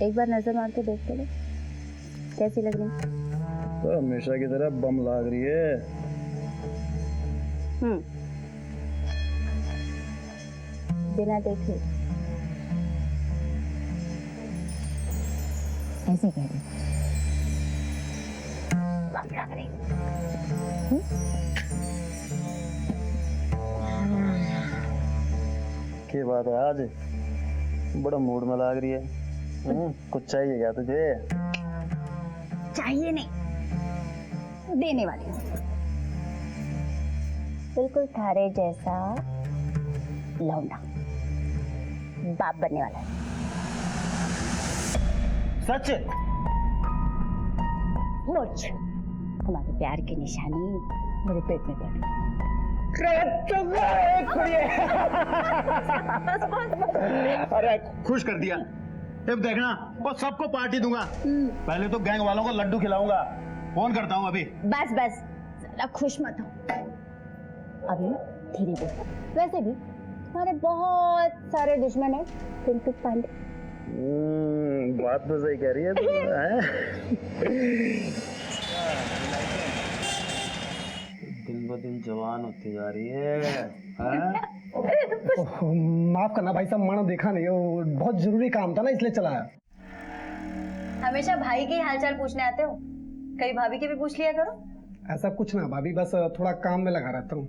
एक बार नजर मार के देख लो कैसी लग रही। तो हमेशा की तरह बम लाग रही है। बिना देखे ऐसे कह रही बम लग रही। क्या बात है, आज बड़ा मूड में लाग रही है। कुछ चाहिए क्या तुझे? चाहिए नहीं, देने वाली हूँ। बिल्कुल थारे जैसा लौंडा बाप बनने वाला है। सच? मुझ तुम्हारे प्यार की निशानी मेरे पेट में पड़ी। अरे खुश कर दिया। अब देखना और सबको पार्टी दूंगा। पहले तो गैंग वालों को लड्डू खिलाऊंगा। फोन करता हूँ अभी। बस बस जरा खुश मत हो अभी, धीरे बोलो। वैसे भी तुम्हारे बहुत सारे दुश्मन हैं, पिंटू पांडे। बात तो सही कह रही है तू। दिन ब दिन जवान होती जा रही है। माफ करना भाई साहब, मैंने देखा नहीं, वो बहुत जरूरी काम था ना इसलिए चलाया। हमेशा भाई के हालचाल पूछने आते हो, कभी भाभी के भी पूछ लिया करो। ऐसा कुछ ना भाभी, बस थोड़ा काम में लगा रहता हूँ।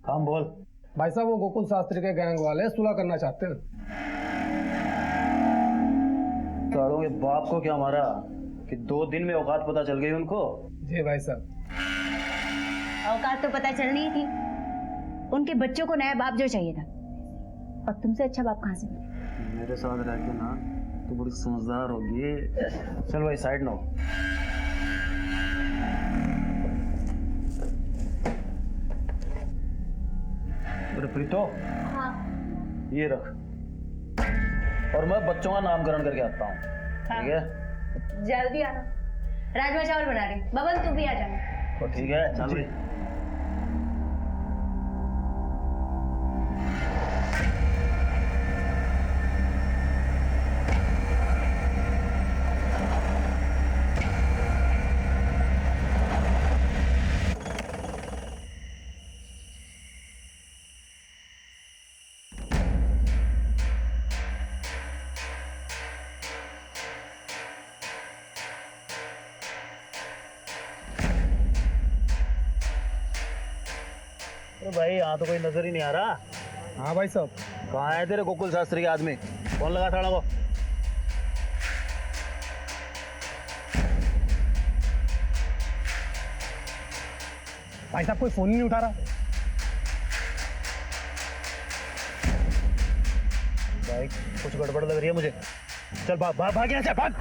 काम बोल। भाई साहब वो गोकुल शास्त्री के गैंग वाले सुलह करना चाहते हैं। तारों के बाप को क्या मारा कि 2 दिन में औकात पता चल गई उनको? जी भाई साहब। औकात तो पता चलनी ही थी, उनके बच्चों को नया बाप जो चाहिए था, और तुमसे अच्छा बाप कहाँ से मिले? मेरे साथ रह के ना तो बड़ी समझदार होगी। चल भाई साइड नो। अरे प्रीतो, हाँ। ये रख, और मैं बच्चों का नामकरण करके आता हूँ। हाँ। ठीक है? जल्दी आना, राजमा चावल बना रही। बबन तू भी आ जाना। तो ठीक है, चल भाई। तो भाई यहाँ तो कोई नजर ही नहीं आ रहा। हाँ भाई साहब। कहाँ है तेरे गोकुल शास्त्री के आदमी? फोन लगा थाना को। भाई साहब कोई फोन ही नहीं उठा रहा। भाई कुछ गड़बड़ लग रही है मुझे। चल भाग भाग भाग यहाँ से, भाग।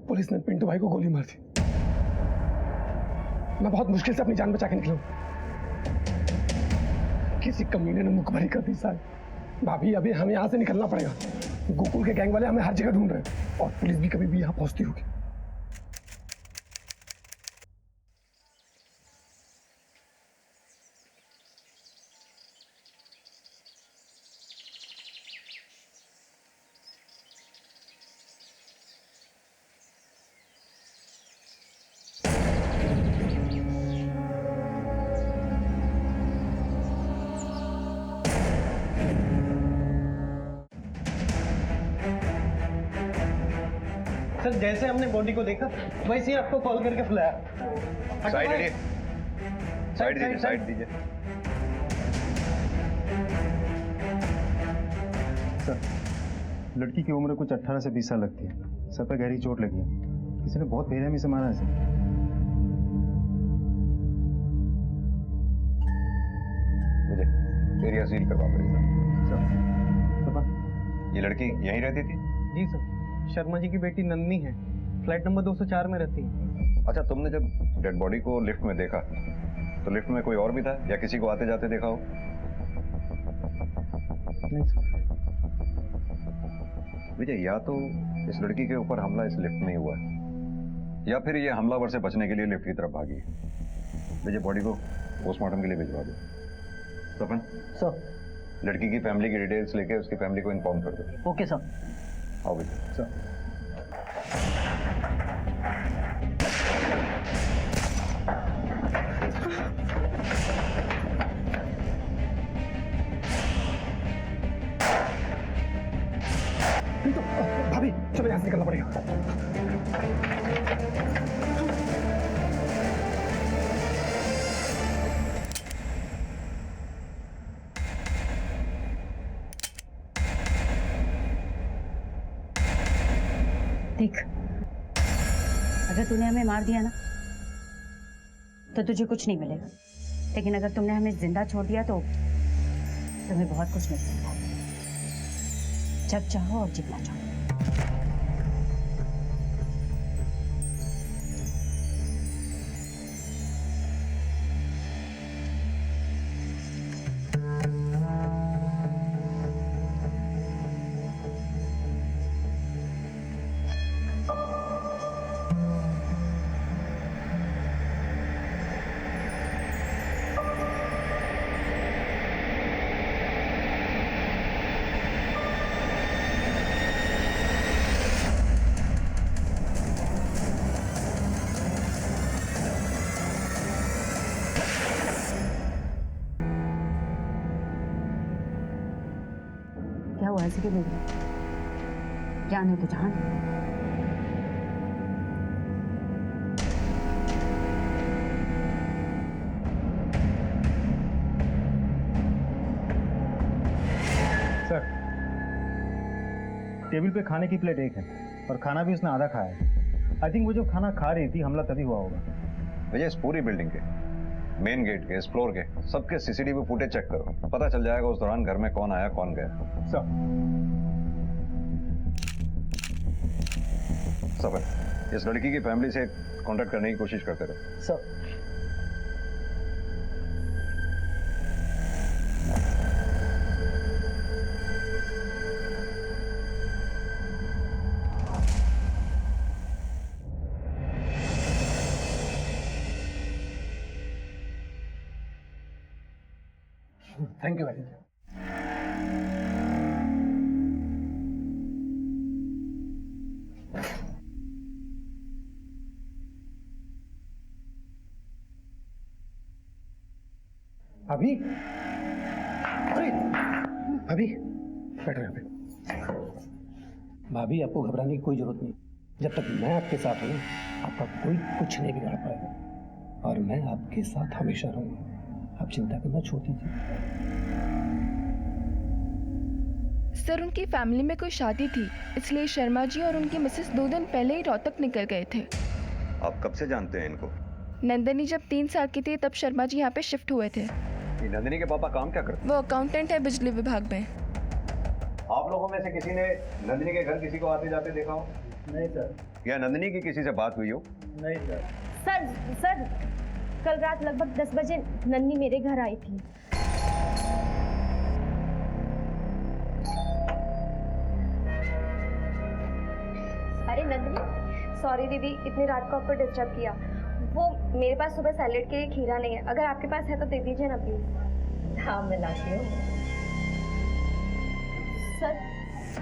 पुलिस ने पिंटू भाई को गोली मार दी। मैं बहुत मुश्किल से अपनी जान बचा के निकला। किसी कमीने ने मुखबरी कर दी साहब। भाभी अभी हमें यहाँ से निकलना पड़ेगा। गोकुल के गैंग वाले हमें हर जगह ढूंढ रहे हैं और पुलिस भी कभी भी यहाँ पहुंचती होगी। सर जैसे हमने बॉडी को देखा वैसे ही आपको कॉल करके बुलाया। साइड दीजिए, साइड दीजिए। सर, लड़की की उम्र कुछ 18 से 20 साल लगती है। सर पर गहरी चोट लगी है। किसी ने बहुत बेरहमी से मारा है सर। मुझे एरिया सील करवा पड़ेगा। सर, ये लड़की यहीं रहती थी? जी सर, शर्मा जी की बेटी नंदनी है, फ्लैट नंबर 204 में रहती है। अच्छा, तुमने जब डेड बॉडी को लिफ्ट में देखा तो लिफ्ट में कोई और भी था या किसी को आते जाते देखा हो? नहीं सर। विजय, या तो इस लड़की के ऊपर हमला इस लिफ्ट में ही हुआ है या फिर ये हमलावर से बचने के लिए लिफ्ट की तरफ भागी है। विजय, बॉडी को पोस्टमार्टम के लिए भिजवा दो। सपन सर। लड़की की फैमिली की डिटेल्स लेके उसकी फैमिली को इन्फॉर्म कर दो। Okay sir. आओ विजय। सर। तो भाभी चलो यहाँ से निकलना पड़ेगा। देख, अगर तूने हमें मार दिया ना तो तुझे कुछ नहीं मिलेगा, लेकिन अगर तुमने हमें जिंदा छोड़ दिया तो तुम्हें बहुत कुछ मिल सकता है। जब चाहो और जितना चाहो। क्या हुआ ऐसे क्यों बोल रही? जान है तो जान। सर, टेबल पे खाने की प्लेट एक है और खाना भी उसने आधा खाया है। आई थिंक वो जो खाना खा रही थी हमला तभी हुआ होगा। विजय, इस पूरी बिल्डिंग के, मेन गेट के, इस फ्लोर के सबके सीसीटीवी फुटेज चेक करो। पता चल जाएगा उस दौरान घर में कौन आया कौन गया। सर। सफर, इस लड़की की फैमिली से कांटेक्ट करने की कोशिश करते रहो। सर। थैंक यू भाई। अभी अरे भाभी बैठो यहाँ पे। भाभी, आपको घबराने की कोई जरूरत नहीं। जब तक मैं आपके साथ हूँ आपका कोई कुछ नहीं बिगाड़ पाएगा और मैं आपके साथ हमेशा रहूंगा। आप चिंता करना छोड़ दीजिए। सर, उनकी फैमिली में कोई शादी थी, इसलिए शर्मा जी और उनकी मिसेस 2 दिन पहले ही रोहतक निकल गए थे। आप कब से जानते हैं इनको? नंदनी जब 3 साल की थी तब शर्मा जी यहाँ पे शिफ्ट हुए थे। ये नंदिनी के पापा काम क्या करते? वो अकाउंटेंट है बिजली विभाग में। आप लोगों में से किसी ने नंदिनी के घर किसी को आते जाते देखा हो? नहीं सर। या नंदिनी की किसी से बात हुई हो? नहीं सर। सर, कल रात लगभग 10 बजे नन्नी मेरे घर आई थी। अरे नंदिनी, सॉरी दीदी, इतनी रात को आपको डिस्टर्ब किया। वो मेरे पास सुबह सैलेड के लिए खीरा नहीं है, अगर आपके पास है तो दे दीजिए ना प्लीज। हाँ, मैं लाती हूँ। सर,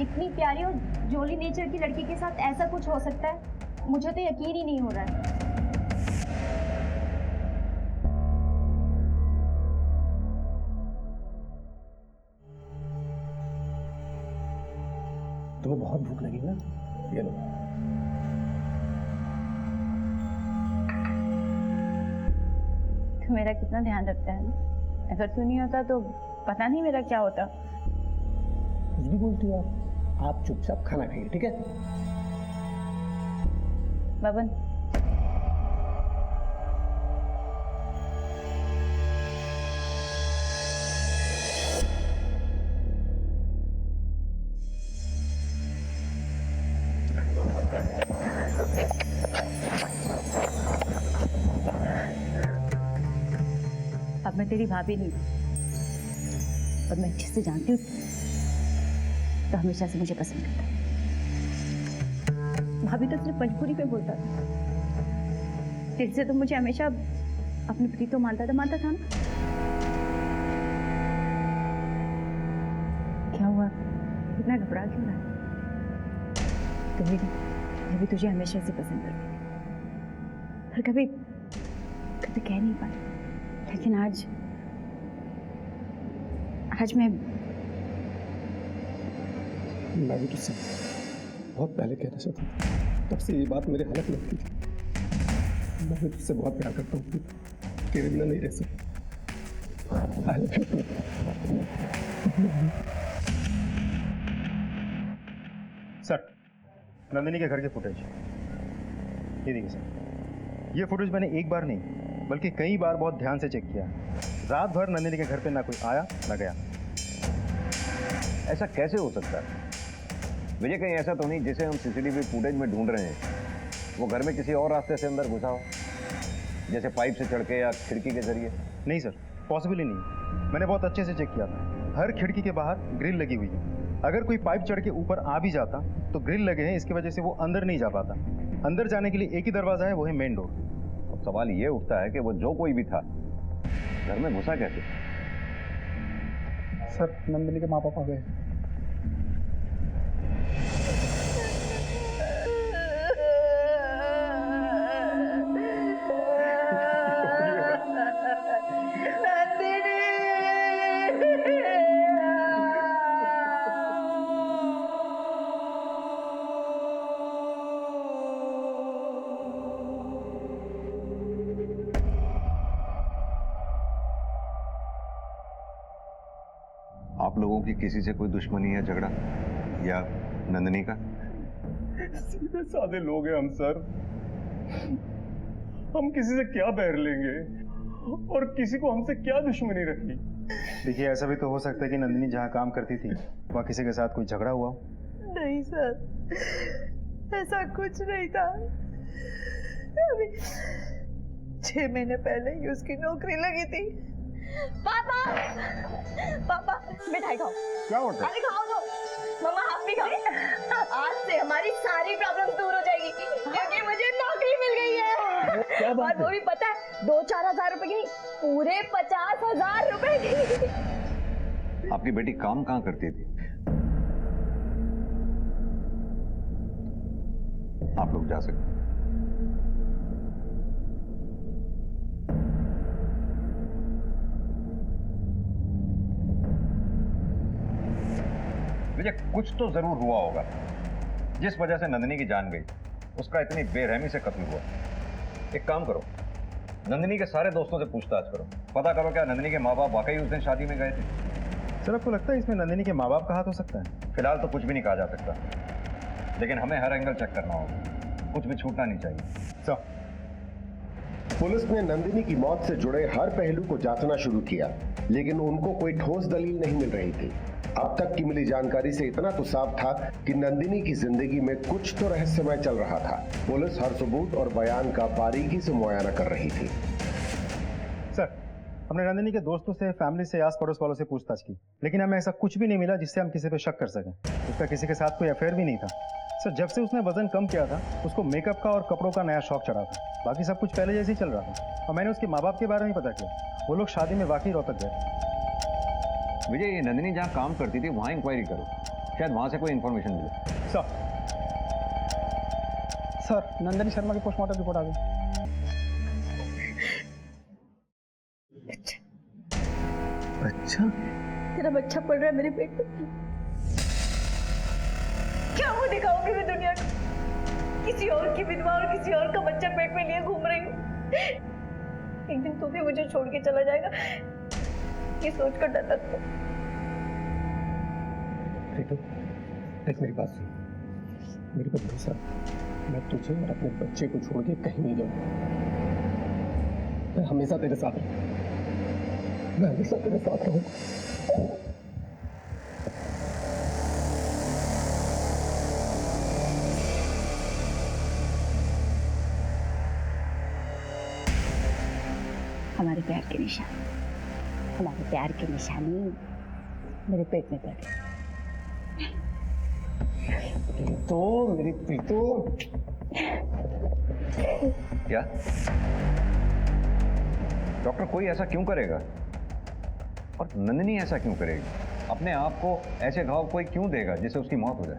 इतनी प्यारी और जोली नेचर की लड़की के साथ ऐसा कुछ हो सकता है? मुझे तो यकीन ही नहीं हो रहा है। तुम्हें बहुत भूख लगी ना? ये लो। तो मेरा कितना ध्यान रखता है ना। अगर तू नहीं होता तो पता नहीं मेरा क्या होता। कुछ भी बोलती हो आप चुपचाप खाना खाइए, ठीक है? बबन, अब मैं तेरी भाभी नहीं और मैं अच्छे से जानती हूँ तो हमेशा से मुझे पसंद करता। भाभी तो सिर्फ मजबूरी पे बोलता था, तेरे से तो मुझे हमेशा अपनी प्रीतो मानता था ना। क्या हुआ, इतना घबरा क्यों रहा? कभी मैं भी तुझे हमेशा से पसंद करती, पर कभी कभी कह नहीं पाई। लेकिन आज मैं भी तुझसे बहुत पहले कहना चाहता था, तब से ये बात मेरे हालत लगती थी। मैं भी तुझसे बहुत प्यार करता हूँ, तेरे बिना नहीं रह सकता। सर, नंदिनी के घर के फुटेज ये देखिए सर। ये फुटेज मैंने एक बार नहीं बल्कि कई बार बहुत ध्यान से चेक किया। रात भर नंदिनी के घर पे ना कोई आया ना गया। ऐसा कैसे हो सकता है विजय? कहीं ऐसा तो नहीं जिसे हम सीसीटीवी फुटेज में ढूंढ रहे हैं वो घर में किसी और रास्ते से अंदर घुसा हो, जैसे पाइप से चढ़ के या खिड़की के जरिए? नहीं सर, पॉसिबल ही नहीं। मैंने बहुत अच्छे से चेक किया था। हर खिड़की के बाहर ग्रिल लगी हुई है। अगर कोई पाइप चढ़ के ऊपर आ भी जाता तो ग्रिल लगे हैं, इसकी वजह से वो अंदर नहीं जा पाता। अंदर जाने के लिए एक ही दरवाजा है, वो है मेन डोर। अब सवाल ये उठता है कि वो जो कोई भी था घर में घुसा कैसे? सर, नंदिनी के माँ बाप आ गए। आप लोगों की किसी से कोई दुश्मनी है, झगड़ा या नंदिनी का? सीधे साधे लोग हैं हम सर। हम किसी से क्या बैर लेंगे और किसी को हमसे क्या दुश्मनी रखी? देखिए, ऐसा भी तो हो सकता है कि नंदिनी जहाँ काम करती थी वहाँ किसी के साथ कोई झगड़ा हुआ हो। नहीं सर, ऐसा कुछ नहीं था। अभी 6 महीने पहले ही उसकी नौकरी लगी थी। पापा, पापा मिठाई खाओ। क्या होता है? अरे खाओ तो। मम्मा आप भी खाओ। आज से हमारी सारी प्रॉब्लम्स दूर हो जाएगी क्योंकि मुझे नौकरी मिल गई है। और वो भी पता है 2-4 हजार रुपए की नहीं, पूरे 50,000 रुपए की। आपकी बेटी काम कहाँ करती थी? आप लोग जा सकते हैं। विजय, कुछ तो जरूर हुआ होगा जिस वजह से नंदिनी की जान गई। उसका इतनी बेरहमी से कत्ल हुआ। एक काम करो, नंदिनी के सारे दोस्तों से पूछताछ करो, पता करो क्या नंदिनी के माँ बाप वाकई उस दिन शादी में गए थे। सर, आपको लगता है इसमें नंदिनी के माँ बाप का हाथ हो सकता है? फिलहाल तो कुछ भी नहीं कहा जा सकता, लेकिन हमें हर एंगल चेक करना होगा, कुछ भी छूटना नहीं चाहिए। सर, पुलिस ने नंदिनी की मौत से जुड़े हर पहलू को जांचना शुरू किया, लेकिन उनको कोई ठोस दलील नहीं मिल रही थी। अब तक की मिली जानकारी से इतना तो साफ था कि नंदिनी की जिंदगी में कुछ तो रहस्यमय चल रहा था। पुलिस हर सबूत और बयान का बारीकी से मुआयना कर रही थी। सर, हमने नंदिनी के दोस्तों से, फैमिली से, आस पड़ोस वालों से पूछताछ की, लेकिन हमें ऐसा कुछ भी नहीं मिला जिससे हम किसी पे शक कर सकें। उसका किसी के साथ कोई अफेयर भी नहीं था। सर, जब से उसने वजन कम किया था उसको मेकअप का और कपड़ों का नया शौक चढ़ा था। बाकी सब कुछ पहले जैसे ही चल रहा था। और मैंने उसके माँ बाप के बारे में पता किया, वो लोग शादी में वाकई रोहतक गए। विजय, ये नंदिनी जहाँ काम करती थी वहाँ इंक्वायरी करो, शायद वहाँ से कोई इन्फॉर्मेशन मिले। सर, नंदिनी शर्मा की पोस्टमार्टम रिपोर्ट आ गई। अच्छा, तेरा बच्चा पड़ रहा है मेरे पेट में। क्या वो दिखाऊंगी मैं दुनिया को? किसी और की विधवा और किसी और का बच्चा पेट में लिए घूम रही हूँ। एक दिन तू भी मुझे छोड़ के चला जाएगा, ये सोच कर डर लगता है। देख मेरी बात सुन, मेरे को भरोसा, मैं तुझे और अपने बच्चे को छोड़ के कहीं नहीं जाऊंगा। मैं हमेशा तेरे साथ रहूंगा, मैं हमेशा तेरे साथ रहूंगा। हमारे प्यार की निशानी, हमारे प्यार की निशानी मेरे पेट में पड़ गई। तो मेरी प्रीतो, क्या डॉक्टर कोई ऐसा क्यों करेगा? और नंदिनी ऐसा क्यों करेगी? अपने आप को ऐसे घाव कोई क्यों देगा जिससे उसकी मौत हो जाए?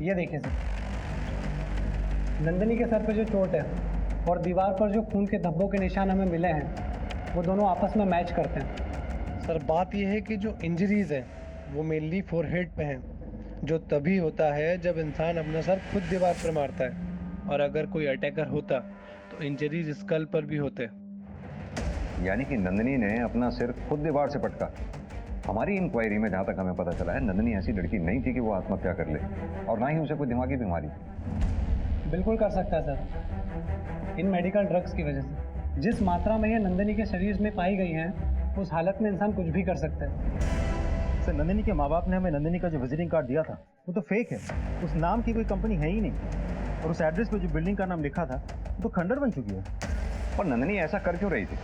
ये देखिए सर, नंदिनी के सर पे जो चोट है और दीवार पर जो खून के धब्बों के निशान हमें मिले हैं, वो दोनों आपस में मैच करते हैं। सर बात यह है कि जो इंजरीज हैं वो मेनली फोरहेड पे हैं, जो तभी होता है जब इंसान अपना सर खुद दीवार पर मारता है, और अगर कोई अटैकर होता तो इंजरीज स्कल पर भी होते। यानी कि नंदिनी ने अपना सिर खुद दीवार से पटका। हमारी इंक्वायरी में जहाँ तक हमें पता चला है, नंदिनी ऐसी लड़की नहीं थी कि वो आत्महत्या कर ले, और ना ही उसे कोई दिमागी बीमारी। बिल्कुल कर सकता है सर, इन मेडिकल ड्रग्स की वजह से। जिस मात्रा में ये नंदिनी के शरीर में पाई गई हैं, उस हालत में इंसान कुछ भी कर सकता है। सर नंदिनी के माँ बाप ने हमें नंदिनी का जो विजिटिंग कार्ड दिया था वो तो फेक है, उस नाम की कोई कंपनी है ही नहीं, और उस एड्रेस पे जो बिल्डिंग का नाम लिखा था वो तो खंडर बन चुकी है। और नंदिनी ऐसा कर क्यों रही थी?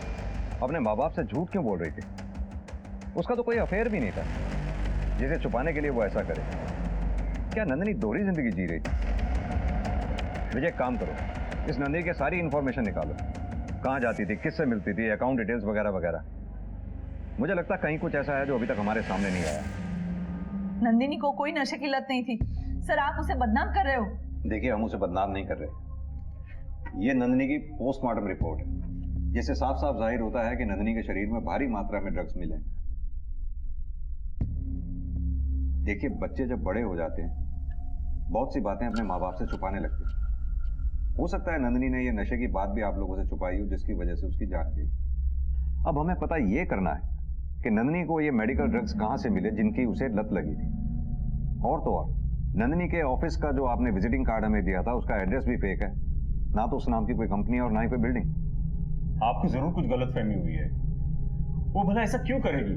अपने माँ बाप से झूठ क्यों बोल रही थी? उसका तो कोई अफेयर भी नहीं था जिसे छुपाने के लिए वो ऐसा करे। क्या नंदिनी दोहरी जिंदगी जी रही थी? विजय काम करो, इस नंदिनी की सारी इंफॉर्मेशन निकालो, कहाँ जाती थी, किससे मिलती थी, अकाउंट डिटेल्स वगैरह वगैरह। मुझे लगता है कहीं कुछ ऐसा है जो अभी तक हमारे सामने नहीं आया। नंदिनी को कोई नशे की लत नहीं थी सर, आप उसे बदनाम कर रहे हो। देखिए, हम उसे बदनाम नहीं कर रहे। ये नंदिनी की पोस्टमार्टम रिपोर्ट है, जिससे साफ साफ जाहिर होता है कि नंदिनी के शरीर में भारी मात्रा में ड्रग्स मिले। देखिए, बच्चे जब बड़े हो जाते हैं, बहुत सी बातें अपने माँ बाप से छुपाने लगते हैं। हो सकता है नंदिनी ने ये नशे की बात भी आप लोगों से छुपाई हो, जिसकी वजह से उसकी जान गई। अब हमें पता ये करना है कि नंदिनी को ये मेडिकल ड्रग्स कहाँ से मिले जिनकी उसे लत लगी थी। और तो और, नंदिनी के ऑफिस का जो आपने विजिटिंग कार्ड हमें दिया था, उसका एड्रेस भी फेक है। ना तो उस नाम की कोई कंपनी और ना ही कोई बिल्डिंग। आपको जरूर कुछ गलतफहमी हुई है। वो भला ऐसा क्यों करेगी?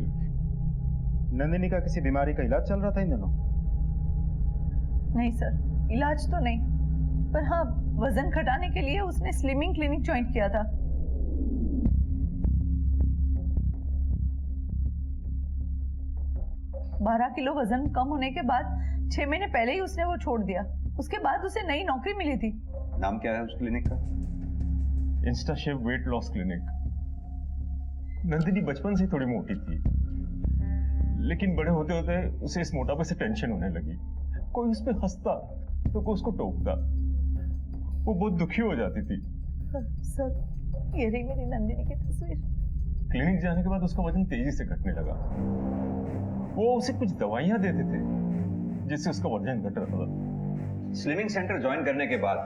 नंदिनी का किसी बीमारी का इलाज चल रहा था इन दिनों? नहीं सर, इलाज तो नहीं, पर हाँ वजन घटाने के लिए उसने स्लिमिंग क्लिनिक ज्वाइन किया था। बारह किलो वजन कम होने के बाद 6 महीने पहले ही उसने वो छोड़ दिया। उसके बाद उसे नई नौकरी मिली थी। नाम क्या है उस क्लिनिक का? Insta chef weight loss clinic. Nandini बचपन से थोड़ी मोटी थी, लेकिन बड़े होते होते उसे इस मोटापे से टेंशन होने लगी। कोई उस पर हंसता तो कोई उसको टोकता, वो बहुत दुखी हो जाती थी। सर, ये रही मेरी नंदिनी की तस्वीर। क्लिनिक जाने के बाद उसका वजन तेजी से घटने लगा। वो उसे कुछ दवाइयां देते थे जिससे उसका वजन घट रहा था। स्लिमिंग सेंटर ज्वाइन करने के बाद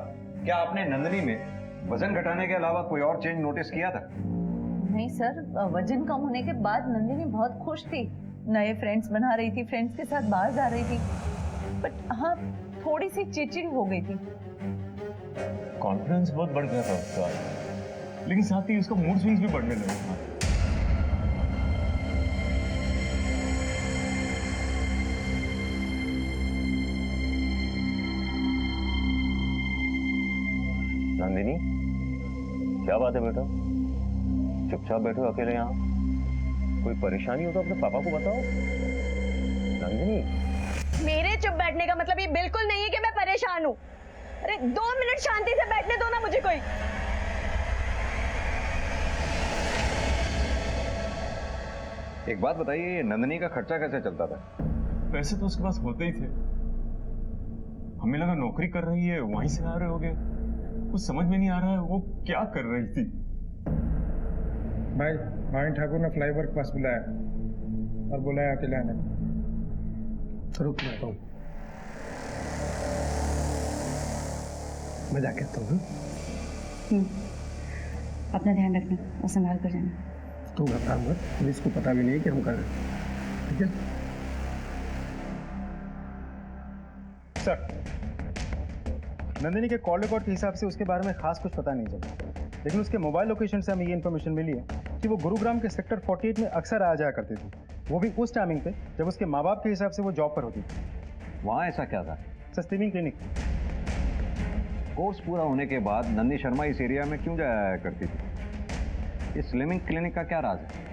क्या आपने नंदिनी में वजन घटाने के अलावा कोई और चेंज नोटिस किया था? नहीं सर, वजन कम होने के बाद नंदिनी बहुत खुश थी, नए फ्रेंड्स बना रही थी, फ्रेंड्स के साथ बाहर जा रही थी। बट हाँ, थोड़ी सी चिड़चिड़ी हो गई थी। कॉन्फिडेंस बहुत बढ़ गया था उसका, लेकिन साथ ही उसका मूड स्विंग्स भी बढ़ने लगे था। नंदिनी, क्या बात है बेटा? चुपचाप बैठो अकेले यहाँ। कोई परेशानी हो तो अपने पापा को बताओ। नंदिनी, मेरे चुप बैठने का मतलब ये बिल्कुल नहीं है कि मैं परेशान हूँ। अरे 2 मिनट शांति से बैठने दो ना मुझे कोई। एक बात बताइए, ये नंदिनी का खर्चा कैसे चलता था? पैसे तो उसके पास होते ही थे। हमें लगा नौकरी कर रही है, वहीं से आ रहे होगे। कुछ समझ में नहीं आ रहा है वो क्या कर रही थी। भाई, भाई ठाकुर ने फ्लाईओवर के पास बुलाया और बुलाया अकेले आने। रुक मैं आता हूँ, मैं जाके आता हूँ। अपना ध्यान रखना और संभाल कर जाना। तू घबरा मत, पुलिस को पता भी नहीं कि हम कर रहे हैं, ठीक है? सर, नंदिनी के कॉल रिकॉर्ड के हिसाब से उसके बारे में खास कुछ पता नहीं चला, लेकिन उसके मोबाइल लोकेशन से हमें ये इन्फॉर्मेशन मिली है कि वो गुरुग्राम के सेक्टर 48 में अक्सर आ जाया करती थी, वो भी उस टाइमिंग पे जब उसके माँ बाप के हिसाब से वो जॉब पर होती थी। वहाँ ऐसा क्या था? Sir, swimming clinic. कोर्स पूरा होने के बाद नंदिनी शर्मा इस एरिया में क्यों जाया करती थी? इस स्विमिंग क्लिनिक का क्या राज है?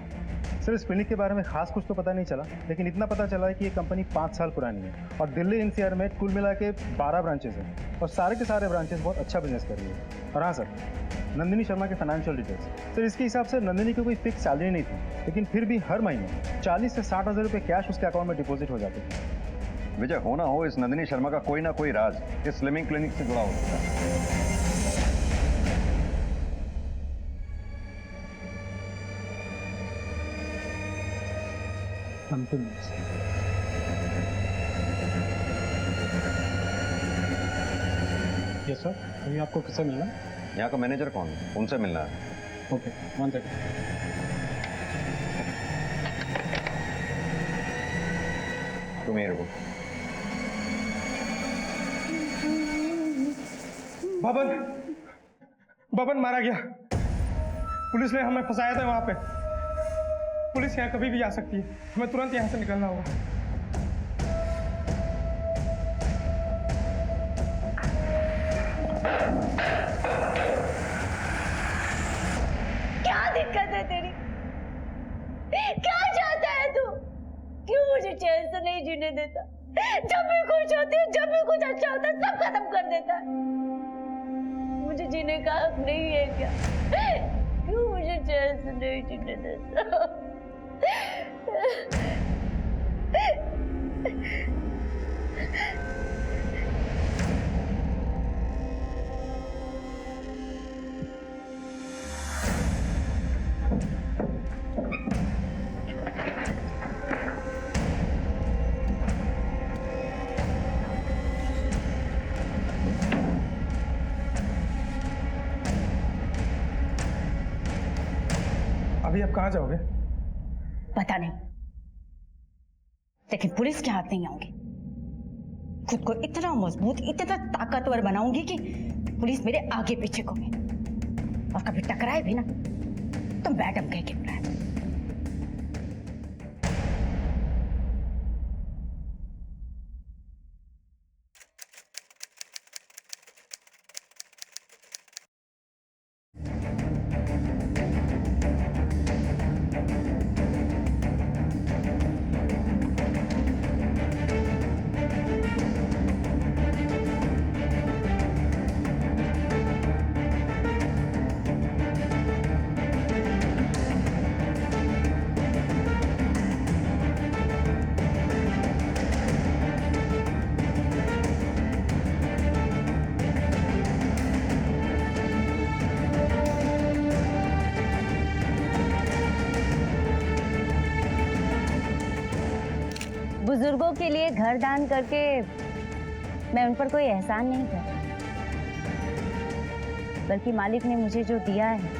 सर, इस क्लिनिक के बारे में खास कुछ तो पता नहीं चला, लेकिन इतना पता चला है कि ये कंपनी 5 साल पुरानी है और दिल्ली एनसीआर में कुल मिला के 12 ब्रांचेस हैं और सारे के सारे ब्रांचेस बहुत अच्छा बिजनेस कर रही है। और हाँ सर, नंदिनी शर्मा के फाइनेंशियल डिटेल्स। सर, इसके हिसाब से नंदिनी की कोई फिक्स सैलरी नहीं थी, लेकिन फिर भी हर महीने 40 से 60 हज़ार रुपये कैश उसके अकाउंट में डिपॉजिट हो जाते थे। विजय, होना हो इस नंदिनी शर्मा का कोई ना कोई राज इस स्विमिंग क्लिनिक से जुड़ा होता है। यस सर, अभी आपको किससे मिलना? यहाँ का मैनेजर कौन है? उनसे मिलना है। Okay, 1 second. तुम ये रुको। बबन मारा गया। पुलिस ने हमें फंसाया था वहां पे। पुलिस यहाँ कभी भी आ सकती है, हमें तुरंत यहाँ से निकलना होगा। क्या दिक्कत है तेरी? क्या चाहता है तू? क्यों मुझे चैन से नहीं जीने देता? जब भी खुश होती हूँ, जब भी कुछ अच्छा होता है, सब खत्म कर देता है। मुझे जीने का हक नहीं है क्या? क्यों मुझे चैन से नहीं जीने देता? अभी आप कहाँ जाओगे? पता नहीं, लेकिन पुलिस के हाथ नहीं आऊंगी। खुद को इतना मजबूत, इतना ताकतवर बनाऊंगी कि पुलिस मेरे आगे पीछे घूमे और कभी टकराए भी ना तो मैडम कह के बुलाए। बुजुर्गों के लिए घर दान करके मैं उन पर कोई एहसान नहीं कर, बल्कि मालिक ने मुझे जो दिया है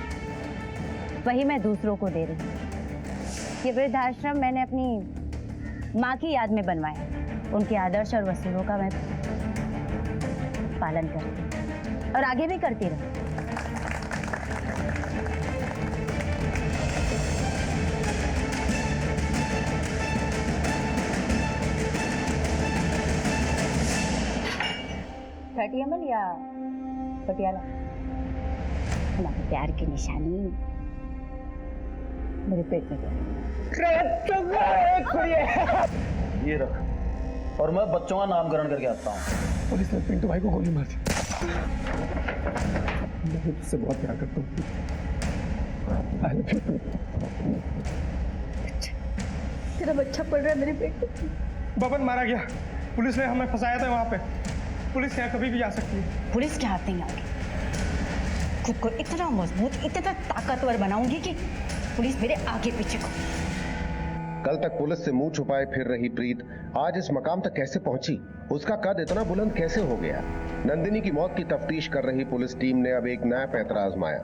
वही मैं दूसरों को दे रही हूँ। ये वृद्धाश्रम मैंने अपनी माँ की याद में बनवाया। उनके आदर्श और वसूलों का मैं पालन करती हूँ और आगे भी करती रहूँ। अमन या पटियाला, हमारे प्यार की निशानी मेरे पेट में। ये रख, और मैं बच्चों का नामकरण करके आता हूँ। पुलिस ने पिंटू भाई को गोली मार दी। मैं तुझसे बहुत प्यार करता हूँ। तेरा बच्चा पड़ रहा है मेरे पेट में। बबन मारा गया। पुलिस ने हमें फंसाया था वहां पे। पुलिस यहाँ कभी भी आ सकती है। पुलिस के हाथ नहीं आऊंगी। खुद को इतना मजबूत, इतना ताकतवर बनाऊंगी कि पुलिस मेरे आगे पीछे को। कल तक पुलिस से मुंह छुपाए फिर रही प्रीत आज इस मकाम तक कैसे पहुंची? उसका कद इतना बुलंद कैसे हो गया? नंदिनी की मौत की तफ्तीश कर रही पुलिस टीम ने अब एक नया पैंतरा आजमाया।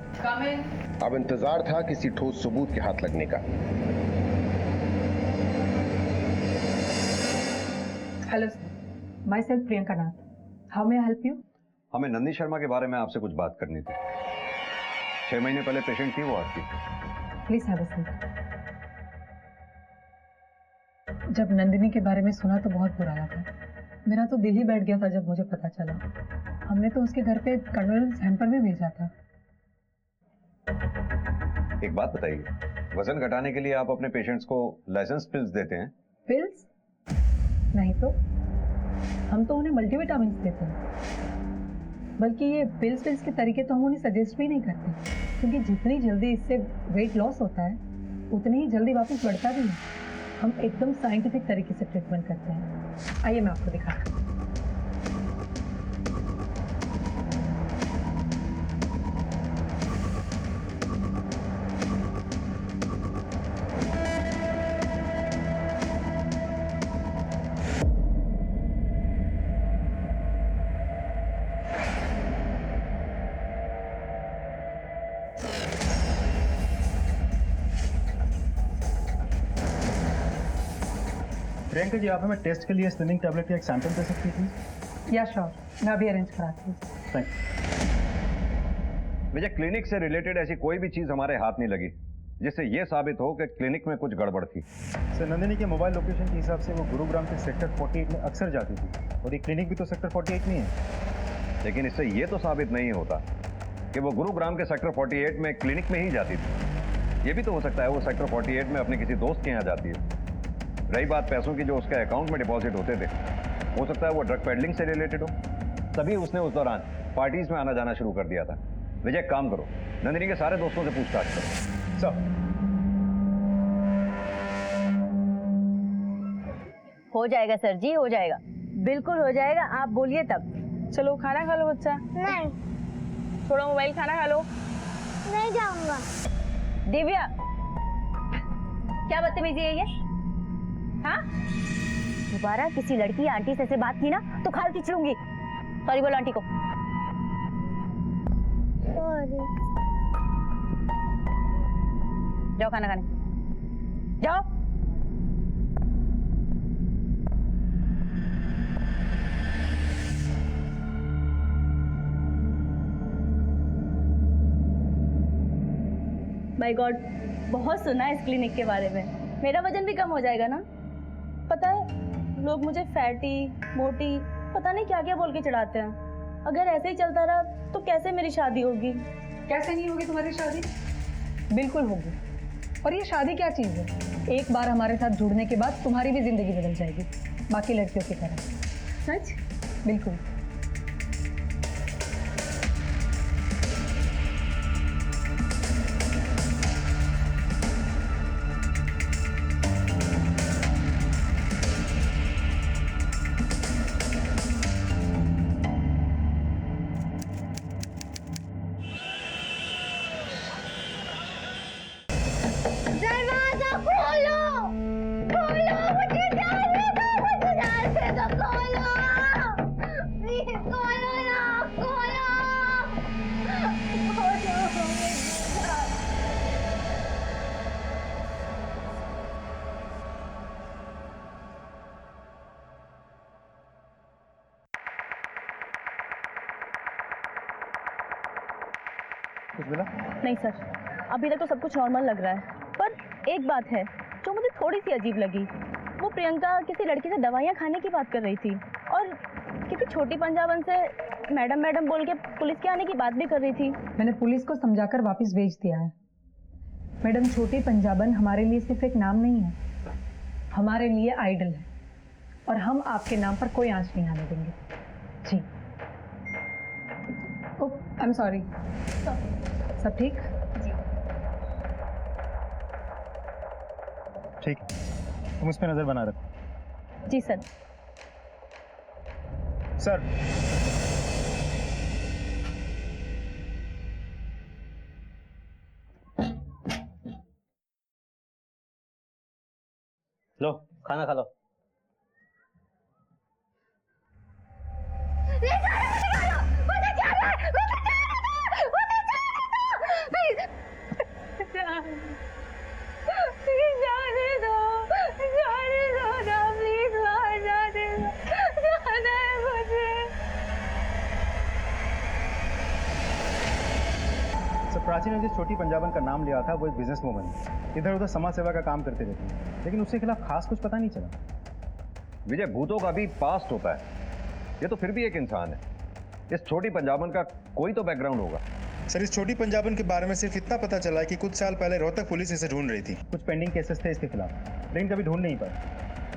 अब इंतजार था किसी ठोस सबूत के हाथ लगने का। Hello sir, my self Priyanka Nath. How may I help you? हमें नंदिनी शर्मा के बारे में आपसे कुछ बात करनी थी। 6 महीने पहले पेशेंट थी वो आपकी। Please have a seat. जब नंदिनी के बारे में सुना तो बहुत बुरा लगा। मेरा तो दिल ही बैठ गया था जब मुझे पता चला। हमने तो उसके घर पे कंडोलेंस हैम्पर में भेजा था। एक बात बताइए, वजन घटाने के लिए आप अपने पेशेंट्स को लाइसेंस पिल्स देते हैं? पिल्स? नहीं तो हम तो उन्हें मल्टीविटामिन देते हैं। बल्कि ये पिल्स के तरीके तो हम उन्हें सजेस्ट भी नहीं करते, क्योंकि जितनी जल्दी इससे वेट लॉस होता है उतनी ही जल्दी वापस बढ़ता भी है। हम एकदम साइंटिफिक तरीके से ट्रीटमेंट करते हैं। आइए मैं आपको दिखाता हूँ। प्रियंका जी, आप हमें टेस्ट के लिए स्लिनिंग टैबलेट का एक सैंपल दे सकती थी? या श्योर, मैं अभी अरेंज कराती हूँ। Thank you. मुझे क्लिनिक से रिलेटेड ऐसी कोई भी चीज हमारे हाथ नहीं लगी जिससे ये साबित हो कि क्लिनिक में कुछ गड़बड़ थी। सर, नंदिनी के मोबाइल लोकेशन के हिसाब से वो गुरुग्राम के सेक्टर 48 में अक्सर जाती थी, और ये क्लिनिक भी तो सेक्टर 48 में है। लेकिन इससे ये तो साबित नहीं होता कि वो गुरुग्राम के सेक्टर 48 में क्लिनिक में ही जाती थी। ये भी तो हो सकता है वो सेक्टर 48 में अपने किसी दोस्त के यहाँ जाती है। रही बात पैसों की जो उसके अकाउंट में डिपॉजिट होते थे, हो सकता है वो ड्रग पेडलिंग से रिलेटेड हो, तभी उसने उस दौरान पार्टीज में आना जाना शुरू कर दिया था। विजय, एक काम करो, नंदिनी के सारे दोस्तों से पूछताछ करो। सर, हो जाएगा सर जी, हो जाएगा, बिल्कुल हो जाएगा। आप बोलिए तब। चलो खाना खा लो बच्चा। नहीं, थोड़ा मोबाइल खाना खा लो। नहीं जाऊंगा। दिव्या, क्या बदतमीजी है ये? हाँ, दोबारा किसी लड़की या आंटी से ऐसे बात की ना तो खाल खींच लूंगी। सॉरी बोलो आंटी को। सॉरी। जाओ खाना खाने, जाओ। माय गॉड, बहुत सुना है इस क्लिनिक के बारे में। मेरा वजन भी कम हो जाएगा ना? पता है, लोग मुझे फैटी, मोटी, पता नहीं क्या क्या बोल के चढ़ाते हैं। अगर ऐसे ही चलता रहा तो कैसे मेरी शादी होगी? कैसे नहीं होगी तुम्हारी शादी? बिल्कुल होगी। और ये शादी क्या चीज़ है? एक बार हमारे साथ जुड़ने के बाद तुम्हारी भी जिंदगी बदल जाएगी, बाकी लड़कियों की तरह। सच? बिल्कुल। दरवाजा खोलो, खोलो, मुझे जाने दो, मुझे जाने दो, खोलो, प्लीज खोलो ना, खोलो, खोलो। कुछ मिला? नहीं सर, अभी तक तो सब कुछ नॉर्मल लग रहा है, पर एक बात है जो मुझे थोड़ी सी अजीब लगी। वो प्रियंका किसी लड़की से दवाइयाँ खाने की बात कर रही थी और किसी छोटी पंजाबन से मैडम मैडम बोल के पुलिस के आने की बात भी कर रही थी। मैंने पुलिस को समझाकर वापस भेज दिया है। मैडम, छोटी पंजाबन हमारे लिए सिर्फ एक नाम नहीं है, हमारे लिए आइडल है, और हम आपके नाम पर कोई आंच नहीं आने देंगे। जी। ओह, आई एम सॉरी। सब ठीक? ठीक है, तुम उस पर नजर बना रखो। जी सर। सर, लो खाना खा लो। प्राची ने जिस छोटी पंजाबन का नाम लिया था वो एक बिजनेस वूमन है, इधर उधर समाज सेवा का काम करते रहती है, लेकिन उसके खिलाफ खास कुछ पता नहीं चला। विजय, भूतों का भी पास्ट होता है, ये तो फिर भी एक इंसान है। इस छोटी पंजाबन का कोई तो बैकग्राउंड होगा। सर, इस छोटी पंजाबन के बारे में सिर्फ इतना पता चला कि कुछ साल पहले रोहतक पुलिस इसे ढूंढ रही थी। कुछ पेंडिंग केसेस थे इसके खिलाफ, लेकिन कभी ढूंढ नहीं पाए।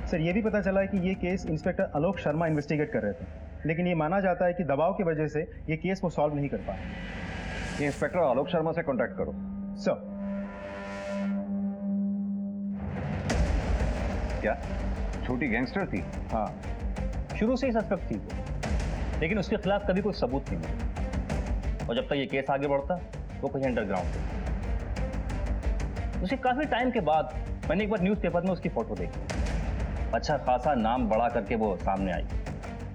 सर, ये भी पता चला है कि ये case inspector Alok Sharma investigate कर रहे थे, लेकिन ये माना जाता है कि दबाव की वजह से ये केस वो सॉल्व नहीं कर पाए। ये इंस्पेक्टर आलोक शर्मा से कांटेक्ट करो। सर। क्या छोटी गैंगस्टर थी? हाँ, शुरू से ही सस्पेक्ट थी वो, लेकिन उसके खिलाफ कभी कोई सबूत नहीं मिला, और जब तक ये केस आगे बढ़ता वो कहीं अंडरग्राउंड था। उसके काफी टाइम के बाद मैंने एक बार न्यूज़पेपर में उसकी फोटो देखी, अच्छा खासा नाम बड़ा करके वो सामने आई।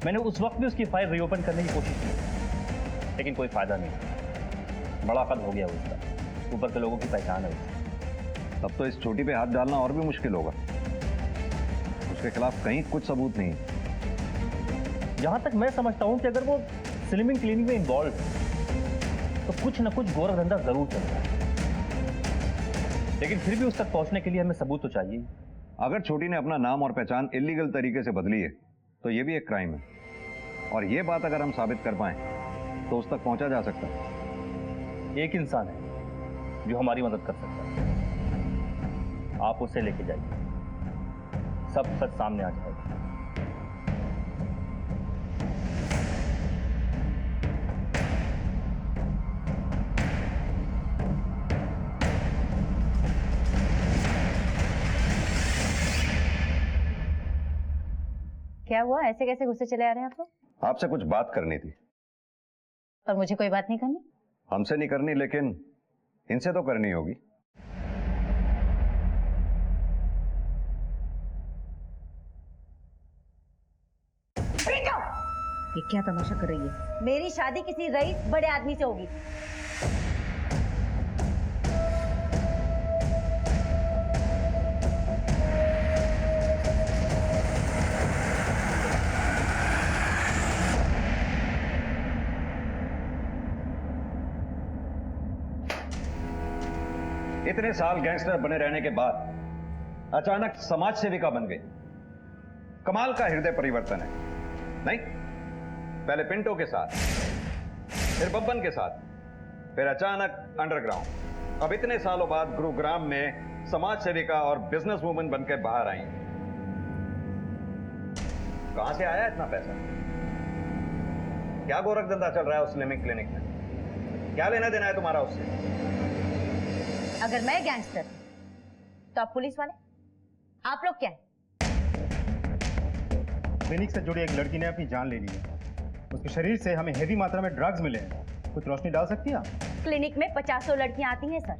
मैंने उस वक्त भी उसकी फाइल रीओपन करने की कोशिश की, लेकिन कोई फायदा नहीं। बड़ा कद हो गया उसका, ऊपर के लोगों की पहचान है उसकी। तब तो इस छोटी पे हाथ डालना और भी मुश्किल होगा। उसके खिलाफ कहीं कुछ सबूत नहीं। जहां तक मैं समझता हूं कि अगर वो स्लिमिंग क्लिनिक में इन्वॉल्व है तो कुछ ना कुछ गोरख धंधा जरूर चल रहा है, लेकिन फिर भी उस तक पहुंचने के लिए हमें सबूत तो चाहिए। अगर छोटी ने अपना नाम और पहचान इलीगल तरीके से बदली है तो ये भी एक क्राइम है, और ये बात अगर हम साबित कर पाएं तो उस तक पहुंचा जा सकता है। एक इंसान है जो हमारी मदद कर सकता है, आप उसे लेके जाइए, सब सच सामने आ जाएगा। क्या हुआ, ऐसे कैसे गुस्से चले आ रहे हैं आप लोग? आपसे कुछ बात करनी थी। और मुझे कोई बात नहीं करनी? हमसे नहीं करनी, लेकिन इनसे तो करनी होगी। ये क्या तमाशा कर रही है? मेरी शादी किसी रईस बड़े आदमी से होगी। इतने साल गैंगस्टर बने रहने के बाद अचानक समाज सेविका बन गई। कमाल का हृदय परिवर्तन है, नहीं? पहले पिंटो के साथ, फिर बब्बन के साथ, फिर अचानक अंडरग्राउंड, अब इतने सालों बाद गुरुग्राम में समाज सेविका और बिजनेस वुमन बनकर बाहर आई। कहां से आया इतना पैसा? क्या गोरख धंधा चल रहा है उस स्लिमिंग क्लिनिक में? क्या लेना देना है तुम्हारा उससे? अगर मैं गैंगस्टर तो आप पुलिस वाले, आप लोग क्या है? क्लिनिक से जुड़ी एक लड़की ने अपनी जान ले ली है। उसके शरीर से हमें हेवी मात्रा में ड्रग्स मिले हैं। कुछ रोशनी डाल सकती है आप? क्लिनिक में 50 लड़कियां आती हैं सर,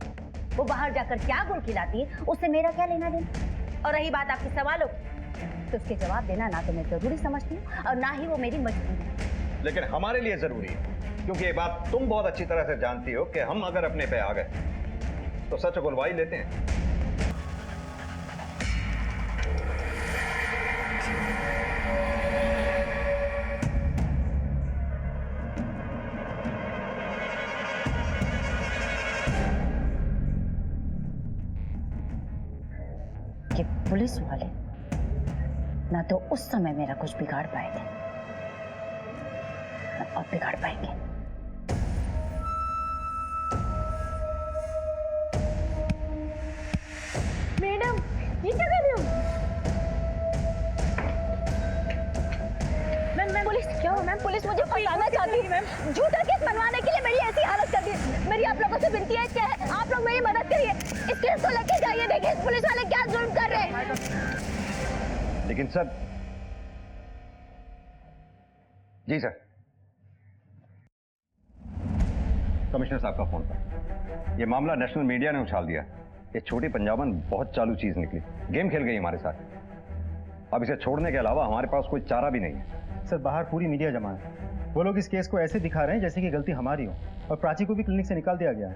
वो बाहर जाकर क्या गुल खिलाती है उससे मेरा क्या लेना देना? और रही बात आपके सवालों तो उसके जवाब देना ना तो मैं जरूरी समझती हूँ और ना ही वो मेरी मजबूरी है। लेकिन हमारे लिए जरूरी है, क्योंकि ये बात तुम बहुत अच्छी तरह से जानती हो कि हम अगर अपने पे आ गए तो सच उगलवाई लेते हैं। कि पुलिस वाले ना तो उस समय मेरा कुछ बिगाड़ पाए थे, ना अब बिगाड़ पाएंगे। मैडम, ये क्या कर रहे हो? मैम पुलिस क्या हो? मैम पुलिस मुझे फंसाना चाहती है। मैम झूठा केस बनवाने के लिए मेरी ऐसी हालत कर दी। मेरी आप लोगों से विनती है कि आप लोग मेरी मदद करिए, इस केस को लेके जाइए। देखिए इस पुलिस वाले क्या जुल्म कर रहे हैं। लेकिन सर, जी सर, कमिश्नर साहब का फोन था। ये मामला नेशनल मीडिया ने उछाल दिया। ये छोटी पंजाबन बहुत चालू चीज निकली, गेम खेल गई हमारे साथ। अब इसे छोड़ने के अलावा हमारे पास कोई चारा भी नहीं है। सर, बाहर पूरी मीडिया जमा है। वो लोग इस केस को ऐसे दिखा रहे हैं जैसे कि गलती हमारी हो, और प्राची को भी क्लिनिक से निकाल दिया गया है।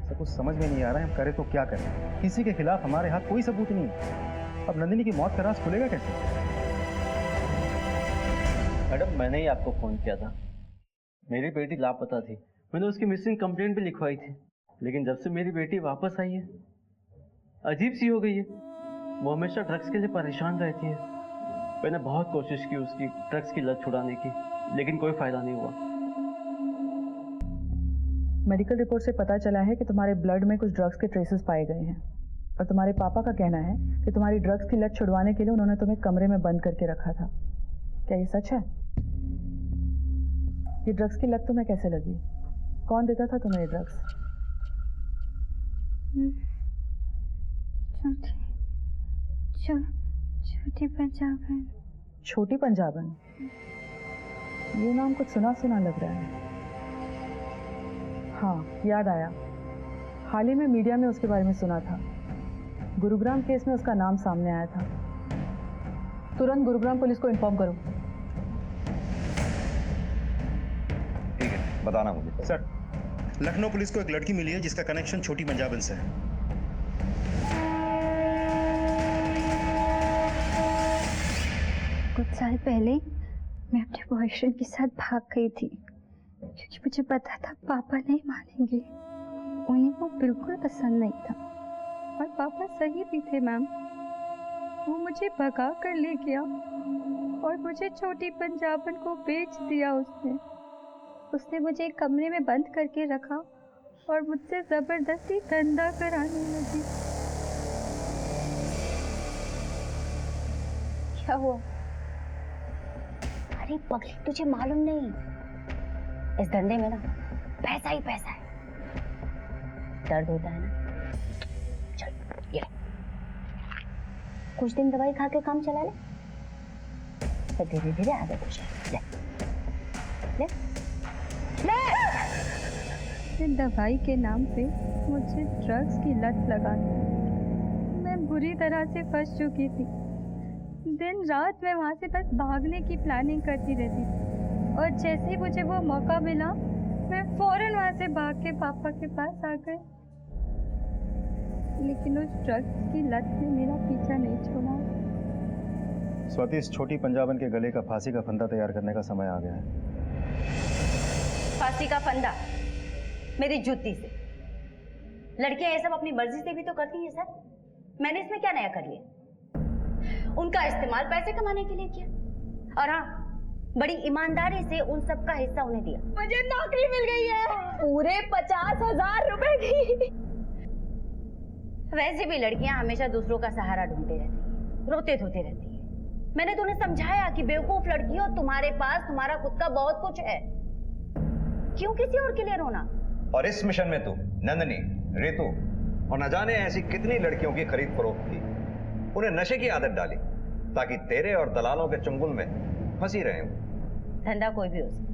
सर, कुछ समझ में नहीं आ रहा है हम करें तो क्या करें। किसी के खिलाफ हमारे हाथ कोई सबूत नहीं है। अब नंदिनी की मौत का राज खुलेगा कैसे? मैडम, मैंने ही आपको फोन किया था। मेरी बेटी लापता थी, मैंने उसकी मिसिंग कंप्लेंट भी लिखवाई थी, लेकिन जब से मेरी बेटी वापस आई है अजीब सी हो गई है। वो हमेशा ड्रग्स के लिए परेशान रहती है। मैंने बहुत कोशिश की उसकी ड्रग्स की लत छुड़ाने की, लेकिन कोई फायदा नहीं हुआ। मेडिकल रिपोर्ट से पता चला है कि तुम्हारे ब्लड में कुछ ड्रग्स के ट्रेसेस पाए गए हैं और तुम्हारे पापा का कहना है कि तुम्हारी ड्रग्स की लत छुड़वाने के लिए उन्होंने तुम्हें कमरे में बंद करके रखा था। क्या ये सच है? ये ड्रग्स की लत तुम्हें कैसे लगी? कौन देता था तुम्हें ये ड्रग्स? छोटी पंजाबन। छोटी पंजाबन? ये नाम कुछ सुना सुना लग रहा है। हाँ, याद आया। हाल ही में मीडिया में उसके बारे में सुना था। गुरुग्राम केस में उसका नाम सामने आया था। तुरंत गुरुग्राम पुलिस को इन्फॉर्म करो। ठीक है, बताना मुझे। सर, लखनऊ पुलिस को एक लड़की मिली है जिसका कनेक्शन छोटी पंजाबन से है। कुछ साल पहले मैं अपने बॉयफ्रेंड के साथ भाग गई थी क्योंकि मुझे पता था पापा नहीं मानेंगे। उन्हें वो बिल्कुल पसंद नहीं था और पापा सही भी थे मैम। वो मुझे भगा कर ले गया और मुझे छोटी पंजाबन को बेच दिया उसने मुझे एक कमरे में बंद करके रखा और मुझसे जबरदस्ती धंधा कराने लगी। क्या हुआ? अरे पगली, तुझे मालूम नहीं, इस धंधे में ना पैसा ही पैसा है। दर्द होता है ना, चल ये कुछ दिन दवाई खा के काम चला ले, तो धीरे धीरे आदत हो जाए। ले ले ले। दवाई के नाम पे मुझे ड्रग्स की लत लगा दी। मैं बुरी तरह से फंस चुकी थी। दिन रात मैं वहाँ से बस भागने की प्लानिंग करती रहती थी और जैसे ही मुझे वो मौका मिला मैं फौरन वहाँ से भाग के पापा के पास आ गई। लेकिन उस ड्रग्स की लत ने मेरा पीछा नहीं छोड़ा। स्वाति, इस छोटी पंजाबन के गले का फांसी का फंदा तैयार करने का समय आ गया है। फांसी का फंदा मेरी जूती से? लड़कियां ये सब अपनी मर्जी से भी तो करती हैं सर। मैंने इसमें क्या नया कर लिया? उनका इस्तेमाल पैसे कमाने के लिए किया और हाँ, बड़ी ईमानदारी से उन सब का हिस्सा उन्हें दिया। मुझे नौकरी मिल गई है पूरे 50,000 रुपए की। वैसे भी लड़कियां हमेशा दूसरों का सहारा ढूंढती रहती हैं, रोते धोते रहती हैं। मैंने तो उन्हें समझाया कि बेवकूफ लड़कियों, तुम्हारे पास तुम्हारा खुद का बहुत कुछ है, क्यों किसी और के लिए रोना? और इस मिशन में तू नंदनी, रितु और न जाने ऐसी कितनी लड़कियों की खरीद फरोख्त की, उन्हें नशे की आदत डाली ताकि तेरे और दलालों के चंगुल में फंसी रहे। धंधा कोई भी हो सकता,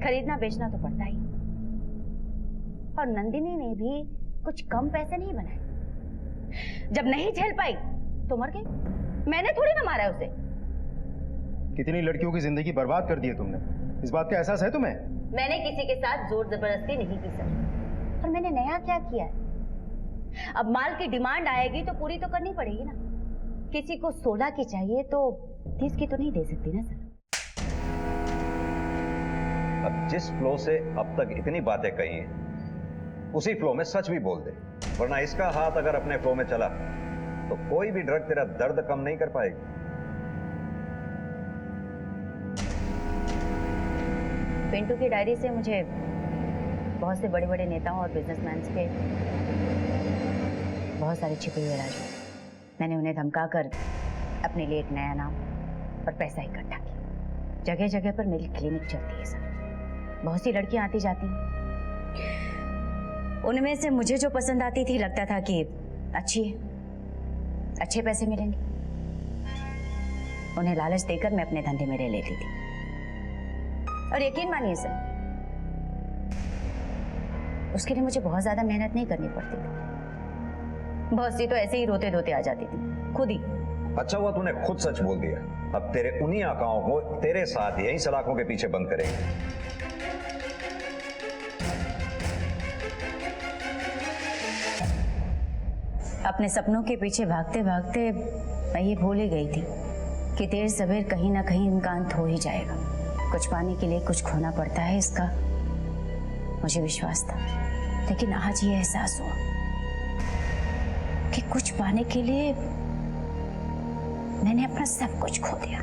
खरीदना बेचना तो पड़ता ही। और नंदिनी ने भी कुछ कम पैसे नहीं बनाए। जब नहीं झेल पाई तो मर गई। मैंने थोड़ी ना मारा उसे। कितनी लड़कियों की जिंदगी बर्बाद कर दी है तुमने, इस बात का एहसास है तुम्हें? मैंने किसी के साथ जोर जबरदस्ती नहीं की सर। और मैंने नया क्या किया है? अब माल की डिमांड आएगी तो पूरी तो करनी पड़ेगी ना। किसी को 16 की चाहिए तो 30 की तो नहीं दे सकती ना सर। अब जिस फ्लो से अब तक इतनी बातें कही हैं, उसी फ्लो में सच भी बोल दे, वरना इसका हाथ अगर अपने फ्लो में चला तो कोई भी ड्रग तेरा दर्द कम नहीं कर पाएगी। पिंटू की डायरी से मुझे बहुत से बड़े बड़े नेताओं और बिजनेसमैन के बहुत सारे छिपे हुए राज हुए। मैंने उन्हें धमकाकर अपने लिए एक नया नाम और पैसा इकट्ठा किया। जगह जगह पर मेरी क्लिनिक चलती है सर। बहुत सी लड़कियां आती जाती हैं, उनमें से मुझे जो पसंद आती थी लगता था कि अच्छी है, अच्छे पैसे मिलेंगे। उन्हें लालच देकर मैं अपने धंधे में ले लेती थी। और यकीन मानिए सर, उसके लिए मुझे बहुत ज्यादा मेहनत नहीं करनी पड़ती थी। बहुत सी तो ऐसे ही रोते धोते आ जाती थी खुद ही। अच्छा हुआ तूने खुद सच बोल दिया। अब तेरे उन्हीं आकाओं को तेरे साथ यही सलाखों के पीछे बंद करेंगे। अपने सपनों के पीछे भागते भागते मैं ये भूल ही गई थी कि देर सवेर कहीं ना कहीं इनका अंत हो ही जाएगा। कुछ पाने के लिए कुछ खोना पड़ता है, इसका मुझे विश्वास था। लेकिन आज ये एहसास हुआ कि कुछ पाने के लिए मैंने अपना सब कुछ खो दिया।